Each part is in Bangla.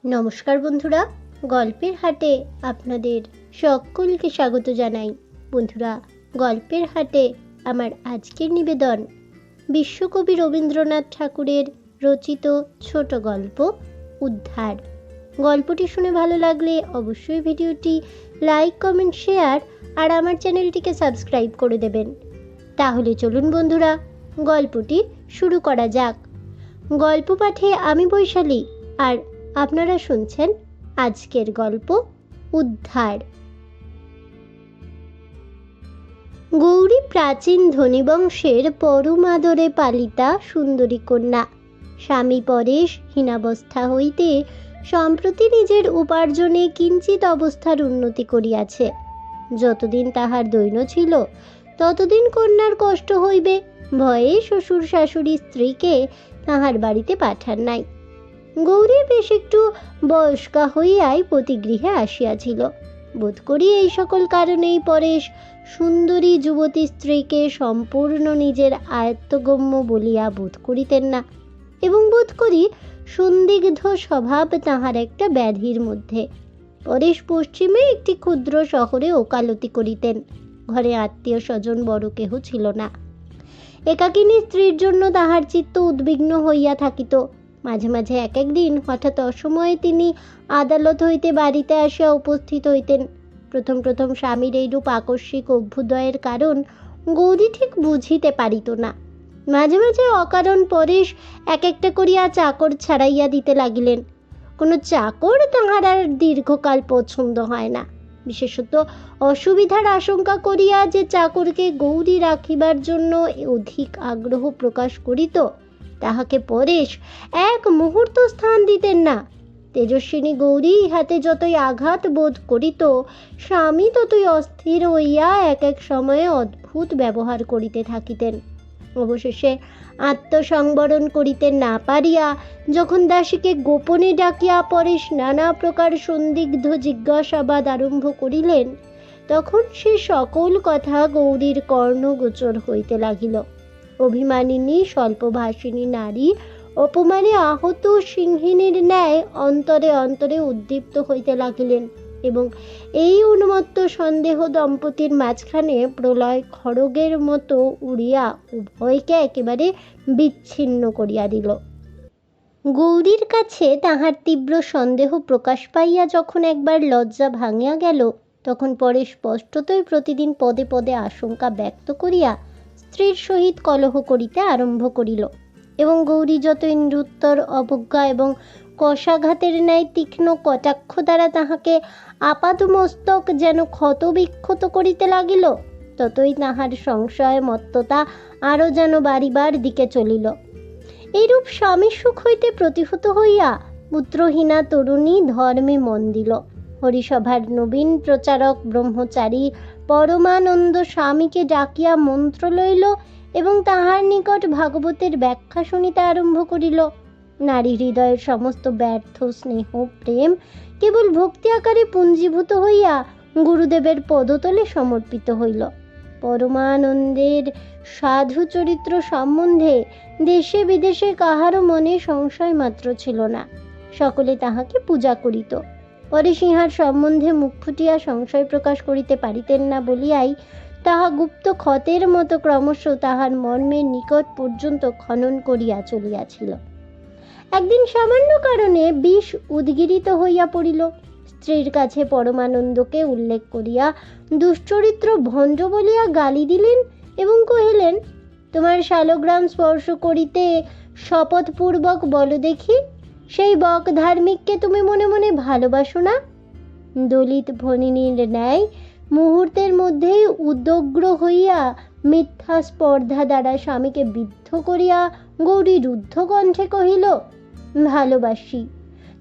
নমস্কার বন্ধুরা, গল্পের হাটে আপনাদের সকলকে স্বাগত জানাই। বন্ধুরা, গল্পের হাটে আমার আজকের নিবেদন বিশ্বকবি রবীন্দ্রনাথ ঠাকুরের রচিত ছোট গল্প উদ্ধার। গল্পটি শুনে ভালো লাগলে অবশ্যই ভিডিওটি লাইক, কমেন্ট, শেয়ার আর আমার চ্যানেলটিকে সাবস্ক্রাইব করে দেবেন। তাহলে চলুন বন্ধুরা, গল্পটি শুরু করা যাক। গল্প পাঠে আমি বৈশালী, আর আপনারা শুনছেন আজকের গল্প উদ্ধার। গৌরী প্রাচীন ধনী বংশের পরম আদরে পালিতা সুন্দরী কন্যা। স্বামী পরেশ হীনাবস্থা হইতে সম্প্রতি নিজের উপার্জনে কিঞ্চিত অবস্থার উন্নতি করিয়াছে। যতদিন তাহার দৈন্য ছিল ততদিন কন্যার কষ্ট হইবে ভয়ে শ্বশুর শাশুড়ি স্ত্রীকে তাহার বাড়িতে পাঠান নাই। গৌরী বেশ একটু বয়স্কা হইয়াই পতিগৃহে আসিয়াছিল। বোধ করি এই সকল কারণেই পরেশ সুন্দরী যুবতী স্ত্রীকে সম্পূর্ণ নিজের আয়ত্তগম্য বলিয়া বোধ করিতেন না, এবং বোধ করি সন্দিগ্ধ স্বভাব তাহার একটা ব্যাধির মধ্যে। পরেশ পশ্চিমে একটি ক্ষুদ্র শহরে ওকালতি করিতেন। ঘরে আত্মীয় স্বজন বড় কেহ ছিল না। একাকিনী স্ত্রীর জন্য তাহার চিত্ত উদ্বিগ্ন হইয়া থাকিত। মাঝে মাঝে এক একদিন হঠাৎ অসময়ে তিনি আদালত হইতে বাড়িতে আসিয়া উপস্থিত হইতেন। প্রথম প্রথম স্বামীর এইরূপ আকস্মিক অভ্যুদয়ের কারণ গৌরী ঠিক বুঝিতে পারিত না। মাঝে মাঝে অকারণ পরেশ এক একটা করিয়া চাকর ছাড়াইয়া দিতে লাগিলেন। কোনো চাকর তাহার আর দীর্ঘকাল পছন্দ হয় না। বিশেষত অসুবিধার আশঙ্কা করিয়া যে চাকরকে গৌরী রাখিবার জন্য অধিক আগ্রহ প্রকাশ করিত, তাহাকে পরেশ এক মুহূর্ত স্থান দিতেন না। তেজস্বিনী গৌরী ইহাতে যতই আঘাত বোধ করিত, স্বামী ততই অস্থির হইয়া এক এক সময়ে অদ্ভুত ব্যবহার করিতে থাকিতেন। অবশেষে আত্মসংবরণ করিতে না পারিয়া যখন দাসীকে গোপনে ডাকিয়া পরেশ নানা প্রকার সন্দিগ্ধ জিজ্ঞাসাবাদ আরম্ভ করিলেন, তখন সে সকল কথা গৌরীর কর্ণগোচর হইতে লাগিল। অভিমানিনী স্বল্পভাষিনী নারী অপমানে আহত সিংহিনীর ন্যায় অন্তরে অন্তরে উদ্দীপ্ত হইতে লাগিলেন, এবং এই উন্মত্ত সন্দেহ দম্পতির মাঝখানে প্রলয় খড়গের মতো উড়িয়া উভয়কে একেবারে বিচ্ছিন্ন করিয়া দিল। গৌরীর কাছে তাহার তীব্র সন্দেহ প্রকাশ পাইয়া যখন একবার লজ্জা ভাঙিয়া গেল, তখন পরে স্পষ্টতই প্রতিদিন পদে পদে আশঙ্কা ব্যক্ত করিয়া স্ত্রীর সহিত কলহ করিতে আরম্ভ করিল, এবং গৌরী যতই নিরুত্তর অবজ্ঞা এবং কষাঘাতের ন্যায় তীক্ষ্ণ কটাক্ষ দ্বারা তাহাকে আপাদমস্তক যেন ক্ষতবিক্ষত করিতে লাগিল, ততই তাহার সংশয় মত্ততা আরও যেন বাড়িবার দিকে চলিল। এইরূপ স্বামী সুখ হইতে প্রতিহত হইয়া পুত্রহীনা তরুণী ধর্মে মন দিল। হরিসভার নবীন প্রচারক ব্রহ্মচারী পরমানন্দ স্বামীকে ডাকিয়া মন্ত্র লইল এবং তাহার নিকট ভাগবতের ব্যাখ্যা শুনিতে আরম্ভ করিল। নারী হৃদয়ের সমস্ত ব্যর্থ স্নেহ প্রেম কেবল ভক্তি আকারে পুঞ্জীভূত হইয়া গুরুদেবের পদতলে সমর্পিত হইল। পরমানন্দের সাধু চরিত্র সম্বন্ধে দেশে বিদেশে কাহারও মনে সংশয় মাত্র ছিল না। সকলে তাহাকে পূজা করিত। পরে সিংহার সম্বন্ধে মুখ ফুটিয়া সংশয় প্রকাশ করিতে পারিতেন না বলিয়াই তাহা গুপ্ত ক্ষতের মতো ক্রমশ তাহার মর্মের নিকট পর্যন্ত খনন করিয়া চলিয়াছিল। একদিন সামান্য কারণে বিষ উদ্গিরিত হইয়া পড়িল। স্ত্রীর কাছে পরমানন্দকে উল্লেখ করিয়া দুশ্চরিত্র ভণ্ড বলিয়া গালি দিলেন এবং কহিলেন, তোমার শালগ্রাম স্পর্শ করিতে শপথপূর্বক বলো দেখি, সেই বক ধার্মিককে তুমি মনে মনে ভালোবাসো না? দলিত ভনিনীর ন্যায় মুহূর্তের মধ্যেই উদগ্র হইয়া মিথ্যা স্পর্ধা দ্বারা স্বামীকে বিদ্ধ করিয়া গৌরী রুদ্ধ কণ্ঠে কহিল, ভালোবাসি,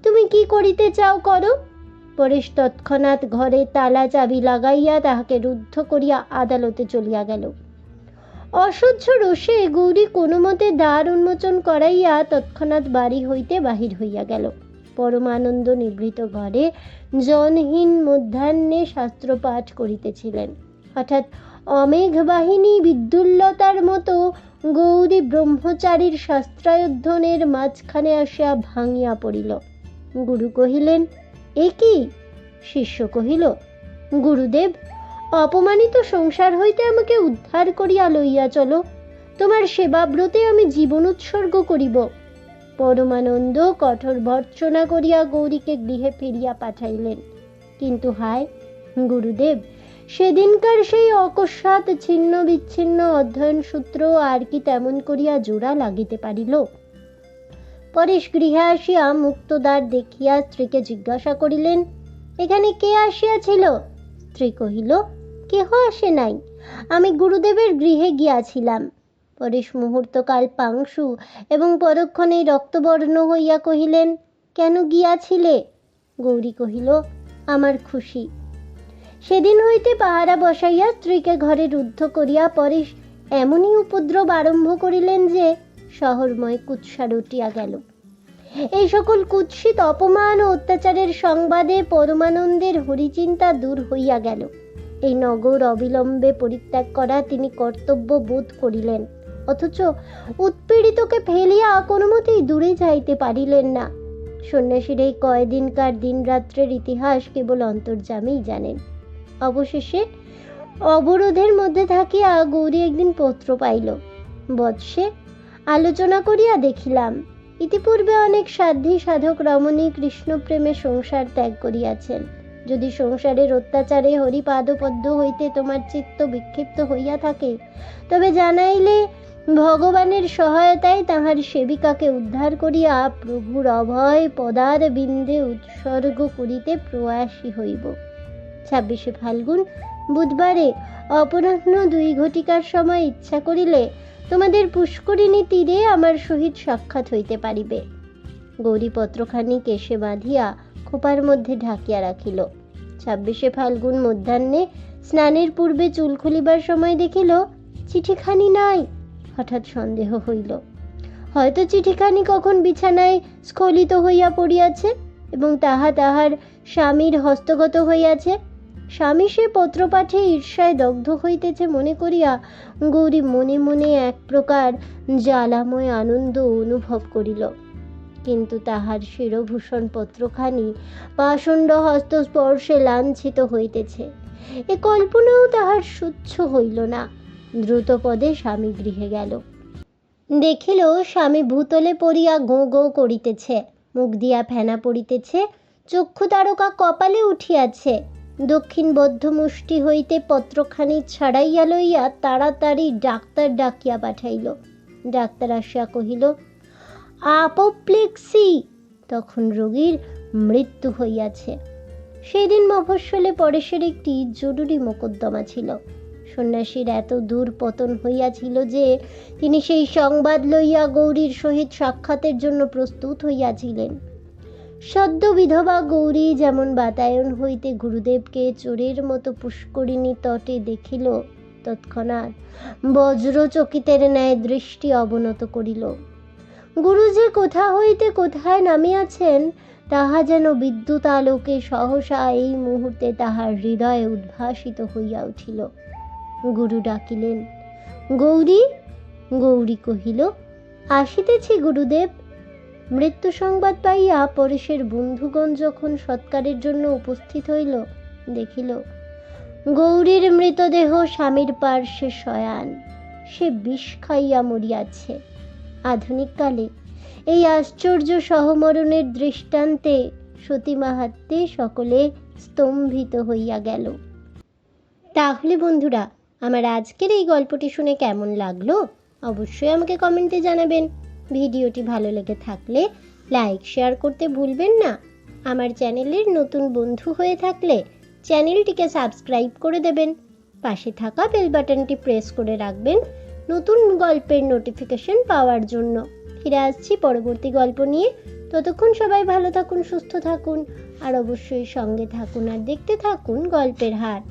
তুমি কি করিতে চাও করো। পরেশ তৎক্ষণাৎ ঘরে তালা চাবি লাগাইয়া তাহাকে রুদ্ধ করিয়া আদালতে চলিয়া গেল। অসহ্য রোষে গৌরী কোনো মতে দ্বার উন্মোচন করাইয়া তৎক্ষণাৎ বাড়ি হইতে বাহির হইয়া গেল। পরমানন্দ নিভৃত ঘরে জনহীন মধ্যাহ্নে শাস্ত্রপাঠ করিতেছিলেন। হঠাৎ অমেঘ বাহিনী বিদ্যুল্লতার মতো গৌরী ব্রহ্মচারীর শাস্ত্রায়ধ্যনের মাঝখানে আসিয়া ভাঙিয়া পড়িল। গুরু কহিলেন, এ কি? শিষ্য কহিল, গুরুদেব, অপমানিত সংসার হইতে আমাকে উদ্ধার করিয়া লইয়া চলো, তোমার সেবাব্রতে আমি জীবন উৎসর্গ করিব। পরমানন্দ কঠোর ভর্ৎসনা করিয়া গৌরীকে গৃহে ফিরিয়া পাঠাইলেন। কিন্তু হায় গুরুদেব, সেদিনকার সেই অকস্মাৎ ছিন্ন বিচ্ছিন্ন অধ্যয়ন সূত্র আর কি তেমন করিয়া জোড়া লাগিতে পারিল? পরেশ গৃহে আসিয়া মুক্তদ্বার দেখিয়া স্ত্রীকে জিজ্ঞাসা করিলেন, এখানে কে আসিয়াছিল? স্ত্রী কহিল, কেহ আসে নাই, আমি গুরুদেবের গৃহে গিয়াছিলাম। পরেশ মুহূর্তকাল পাংশু এবং পরক্ষণেই রক্তবর্ণ হইয়া কহিলেন, কেন গিয়াছিলে? গৌরী কহিল, আমার খুশি। সেদিন হইতে পাহারা বসাইয়া স্ত্রীকে ঘরে রুদ্ধ করিয়া পরেশ এমনই উপদ্রব আরম্ভ করিলেন যে শহরময় কুৎসা রটিয়া গেল। এই সকল কুৎসিত অপমান ও অত্যাচারের সংবাদে পরমানন্দের হরিচিন্তা দূর হইয়া গেল। এই নগর অবিলম্বে পরিত্যাগ করা তিনি কর্তব্য বোধ করিলেন, অথচ উৎপীড়িতকে ফেলিয়া কোনো মতেই দূরে যাইতে পারিলেন না। সন্ন্যাসীর এই কয়দিনকার দিন রাত্রের ইতিহাস কেবল অন্তর্যামীই জানেন। অবশেষে অবরোধের মধ্যে থাকিয়া গৌরী একদিন পত্র পাইল। বৎসে, আলোচনা করিয়া দেখিলাম ইতিপূর্বে অনেক সাধ্বী সাধক রমণী কৃষ্ণপ্রেমে সংসার ত্যাগ করিয়াছেন। যদি সংসারের অত্যাচারে হরিপাদপদ্ম হইতে তোমার চিত্ত বিক্ষিপ্ত হইয়া থাকে, তবে জানাইলে ভগবানের সহায়তায় তাহার সেবিকাকে উদ্ধার করিয়া প্রভুর অভয় পদার বিন্দে উৎসর্গ করিতে প্রয়াসী হইব। 26শে ফাল্গুন বুধবারে অপরাহ্ন 2 ঘটিকার সময় ইচ্ছা করিলে তোমাদের পুষ্করিণী তীরে আমার সহিত সাক্ষাৎ হইতে পারিবে। গৌরী পত্রখানি কেশে বাঁধিয়া খোপার মধ্যে ঢাকিয়া রাখিল। 26শে ফাল্গুন মধ্যাহ্নে স্নানের পূর্বে চুল খুলিবার সময় দেখিল চিঠিখানি নাই। হঠাৎ সন্দেহ হইল, হয়তো চিঠিখানি কখন বিছানায় স্খলিত হইয়া পড়িয়াছে এবং তাহার স্বামীর হস্তগত হইয়াছে। স্বামী সে পত্রপাঠে ঈর্ষায় দগ্ধ হইতেছে মনে করিয়া গৌরী মনে মনে এক প্রকার জ্বালাময় আনন্দ অনুভব করিল। কিন্তু তাহার শিরভূষণ পত্রখানি পাষণ্ড হস্তস্পর্শে লাঞ্ছিত হইতেছে, এ কল্পনাও তাহার সহ্য হইল না। দ্রুত পদে স্বামী গৃহে গেল। দেখিল স্বামী ভূতলে পড়িয়া গোঁ গোঁ করিতেছে, মুখ দিয়া ফেনা পড়িতেছে, চক্ষু তারকা কপালে উঠিয়াছে। দক্ষিণ বদ্ধ মুষ্টি হইতে পত্রখানি ছাড়াইয়া লইয়া তাড়াতাড়ি ডাক্তার ডাকিয়া পাঠাইল। ডাক্তার আসিয়া কহিল, আপোপ্লেক্সি। তখন রোগীর মৃত্যু হইয়াছে। সেদিন মফস্বলে পরেশের একটি জরুরি মোকদ্দমা ছিল। সন্ন্যাসীর এত দূর পতন হইয়াছিল যে তিনি সেই সংবাদ লইয়া গৌরীর সহিত সাক্ষাতের জন্য প্রস্তুত হইয়াছিলেন। সদ্য বিধবা গৌরী যেমন বাতায়ন হইতে গুরুদেবকে চোরের মতো পুষ্করিণী তটে দেখিল, তৎক্ষণাৎ বজ্রচকিতের ন্যায় দৃষ্টি অবনত করিল। গুরু যে কোথা হইতে কোথায় নামিয়াছেন তাহা যেন বিদ্যুৎ আলোকে সহসা এই মুহূর্তে তাহার হৃদয়ে উদ্ভাসিত হইয়া উঠিল। গুরু ডাকিলেন, গৌরী। গৌরী কহিল, আসিতেছি গুরুদেব। মৃত্যু সংবাদ পাইয়া পরেশের বন্ধুগণ যখন সৎকারের জন্য উপস্থিত হইল, দেখিল গৌরীর মৃতদেহ স্বামীর পার্শ্বে শয়ান, সে বিষ খাইয়া মরিয়াছে। আধুনিক কালে এই আশ্চর্য সহমরণের দৃষ্টান্তে সতী মাহাত্ম্যে সকলে স্তম্ভিত হইয়া গেল। তাহলে বন্ধুরা, আমার আজকের এই গল্পটি শুনে কেমন লাগলো অবশ্যই আমাকে কমেন্টে জানাবেন। ভিডিওটি ভালো লেগে থাকলে লাইক শেয়ার করতে ভুলবেন না। আমার চ্যানেলের নতুন বন্ধু হয়ে থাকলে চ্যানেলটিকে সাবস্ক্রাইব করে দেবেন। পাশে থাকা বেল বাটনটি প্রেস করে রাখবেন নতুন গল্পের নোটিফিকেশন পাওয়ার জন্য। ফিরে আসছি পরবর্তী গল্প নিয়ে। ততক্ষণ সবাই ভালো থাকুন, সুস্থ থাকুন আর অবশ্যই সঙ্গে থাকুন আর দেখতে থাকুন গল্পের হাট।